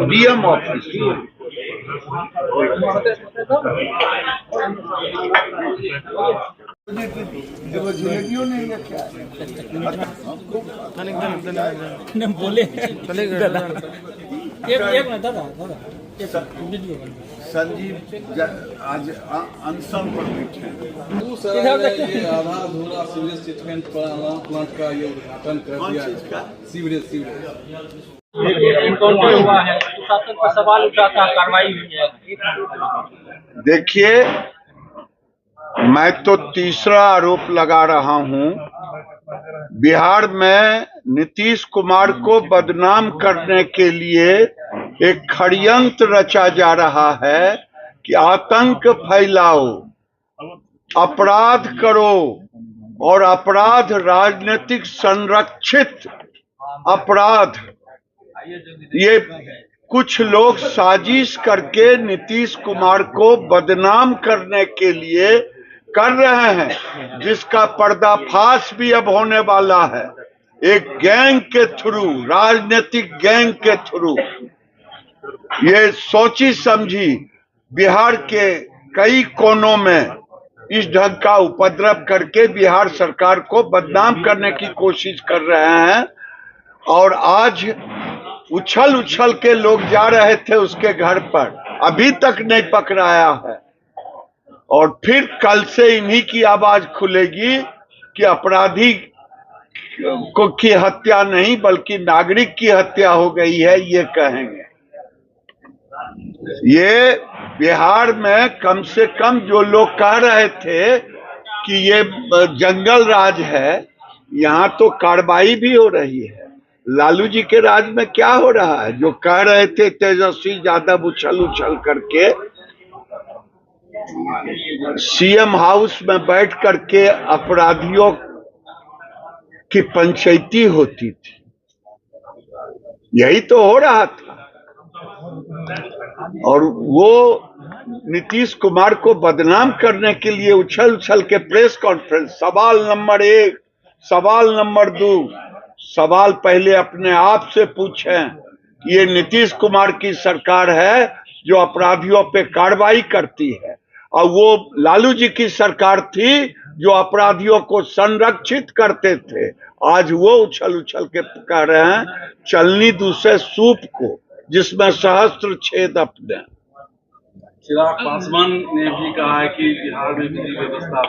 DM office. बोले संजीव आज अनशन पर बैठे हैं। ये आधा अधूरा सीवरेज ट्रीटमेंट प्लांट का ये उद्घाटन कर दिया है। सीवरेज एनकाउंटर हुआ है, शासन पर सवाल उठा था, कार्रवाई हुई है। देखिए, मैं तो तीसरा आरोप लगा रहा हूं। बिहार में नीतीश कुमार को बदनाम करने के लिए एक षड्यंत्र रचा जा रहा है कि आतंक फैलाओ, अपराध करो और अपराध राजनीतिक संरक्षित अपराध। ये कुछ लोग साजिश करके नीतीश कुमार को बदनाम करने के लिए कर रहे हैं, जिसका पर्दाफाश भी अब होने वाला है, एक गैंग के थ्रू, राजनीतिक गैंग के थ्रू। ये सोची समझी बिहार के कई कोनों में इस ढंग का उपद्रव करके बिहार सरकार को बदनाम करने की कोशिश कर रहे हैं। और आज उछल उछल के लोग जा रहे थे उसके घर पर, अभी तक नहीं पकड़ाया है। और फिर कल से इन्हीं की आवाज खुलेगी कि अपराधी को की हत्या नहीं बल्कि नागरिक की हत्या हो गई है, ये कहेंगे। ये बिहार में कम से कम जो लोग कह रहे थे कि ये जंगल राज है, यहाँ तो कार्रवाई भी हो रही है। लालू जी के राज में क्या हो रहा है? जो कह रहे थे तेजस्वी यादव उछल उछल करके सीएम हाउस में बैठ करके अपराधियों की पंचायती होती थी, यही तो हो रहा था। और वो नीतीश कुमार को बदनाम करने के लिए उछल उछल के प्रेस कॉन्फ्रेंस, सवाल नंबर 1, सवाल नंबर 2, सवाल पहले अपने आप से पूछें। ये नीतीश कुमार की सरकार है जो अपराधियों पे कार्रवाई करती है, और वो लालू जी की सरकार थी जो अपराधियों को संरक्षित करते थे। आज वो उछल उछल के कह रहे हैं चलनी दूसरे सूप को, जिसमें सहस्त्र छेद अपने। चिराग पासवान ने भी कहा है कि बिहार में विधि व्यवस्था,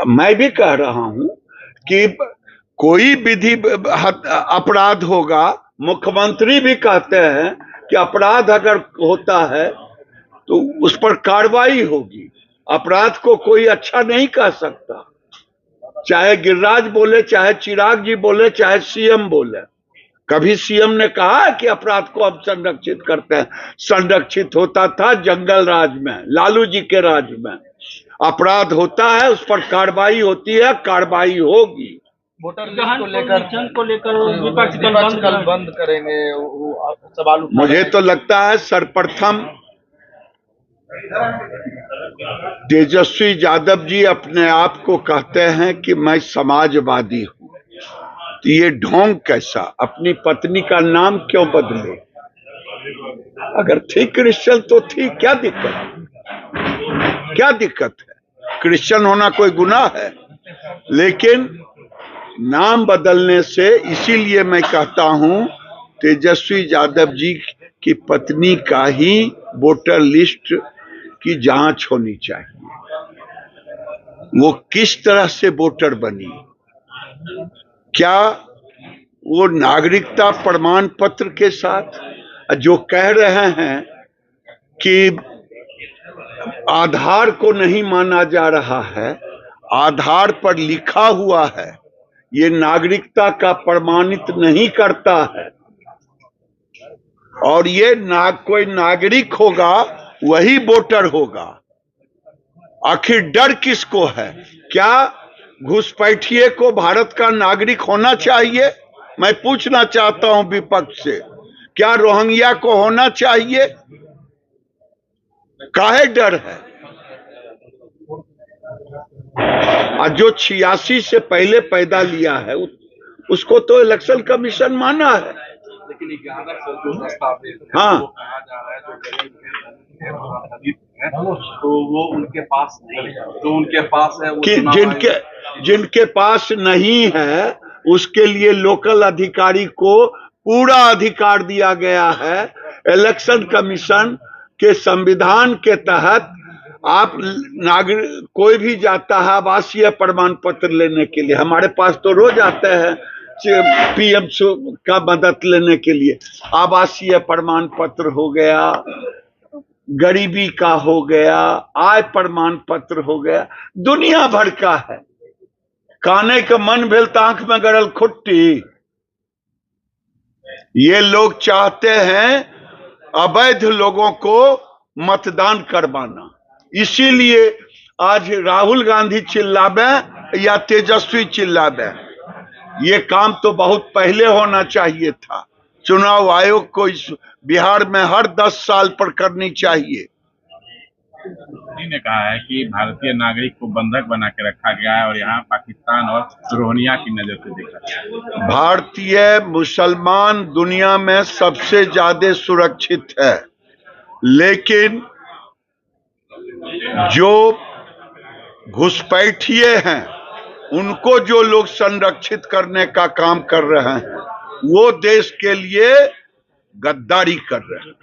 मैं भी कह रहा हूं कि कोई विधि अपराध होगा, मुख्यमंत्री भी कहते हैं कि अपराध अगर होता है तो उस पर कार्रवाई होगी। अपराध को कोई अच्छा नहीं कह सकता, चाहे गिरिराज बोले, चाहे चिराग जी बोले, चाहे सीएम बोले। कभी सीएम ने कहा है कि अपराध को हम संरक्षित करते हैं? संरक्षित होता था जंगल राज में, लालू जी के राज में। अपराध होता है, उस पर कार्रवाई होती है, कार्रवाई होगी। वोटर लिस्ट को लेकर विपक्ष कल बंद करेंगे, सवाल उठा। मुझे तो लगता है सर्वप्रथम तेजस्वी यादव जी अपने आप को कहते हैं कि मैं समाजवादी हूं, तो ये ढोंग कैसा? अपनी पत्नी का नाम क्यों बदले? अगर थी क्रिश्चियन तो थी, क्या दिक्कत? क्या दिक्कत है? क्रिश्चियन होना कोई गुनाह है? लेकिन नाम बदलने से, इसीलिए मैं कहता हूं तेजस्वी यादव जी की पत्नी का ही वोटर लिस्ट की जांच होनी चाहिए। वो किस तरह से वोटर बनी? क्या वो नागरिकता प्रमाण पत्र के साथ? जो कह रहे हैं कि आधार को नहीं माना जा रहा है, आधार पर लिखा हुआ है, ये नागरिकता का प्रमाणित नहीं करता है। और ये कोई नागरिक होगा वही वोटर होगा। आखिर डर किसको है? क्या घुसपैठिए को भारत का नागरिक होना चाहिए? मैं पूछना चाहता हूं विपक्ष से, क्या रोहिंग्या को होना चाहिए? काहे डर है? और जो 86 से पहले पैदा लिया है उसको तो इलेक्शन कमीशन माना है। लेकिन 11 से जो दस्तावेज है हाँ। वो कहा जा रहा है जो गरीब है और दलित है तो वो उनके पास नहीं है, जो उनके पास है वो कि जिनके पास नहीं है उसके लिए लोकल अधिकारी को पूरा अधिकार दिया गया है। इलेक्शन कमीशन के संविधान के तहत आप नागरिक कोई भी जाता है आवासीय प्रमाण पत्र लेने के लिए, हमारे पास तो रोज आते हैं पीएम का मदद लेने के लिए। आवासीय प्रमाण पत्र हो गया, गरीबी का हो गया, आय प्रमाण पत्र हो गया, दुनिया भर का है। काने का मन भेल तो आंख में गड़ल खुट्टी। ये लोग चाहते हैं अवैध लोगों को मतदान करवाना, इसीलिए आज राहुल गांधी चिल्लावे या तेजस्वी चिल्लावे, ये काम तो बहुत पहले होना चाहिए था। चुनाव आयोग को इस बिहार में हर 10 साल पर करनी चाहिए। मोदी ने कहा है कि भारतीय नागरिक को बंधक बना के रखा गया है और यहाँ पाकिस्तान और रोहिंग्या की नजर से देखा। भारतीय मुसलमान दुनिया में सबसे ज्यादा सुरक्षित है, लेकिन जो घुसपैठिए हैं उनको जो लोग संरक्षित करने का काम कर रहे हैं वो देश के लिए गद्दारी कर रहे हैं।